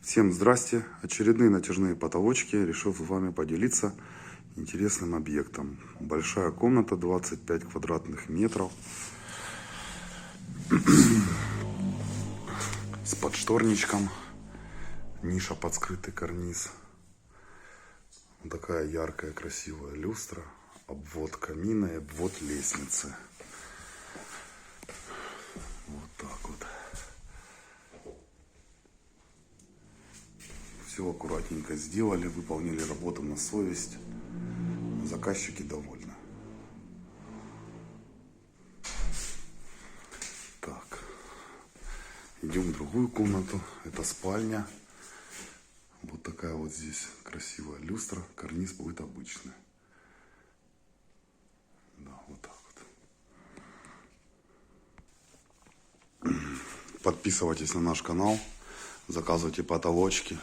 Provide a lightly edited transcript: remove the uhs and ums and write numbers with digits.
Всем здрасте! Очередные натяжные потолочки. Решил с вами поделиться интересным объектом. Большая комната, 25 квадратных метров. С подшторничком. Ниша под скрытый карниз. Вот такая яркая, красивая люстра. Обвод камина и обвод лестницы. Вот так вот. Все аккуратненько сделали, выполнили работу на совесть. Заказчики довольны. Так, идем в другую комнату. Это спальня. Вот такая вот здесь красивая люстра. Карниз будет обычный. Да, вот так вот. Подписывайтесь на наш канал. Заказывайте потолочки.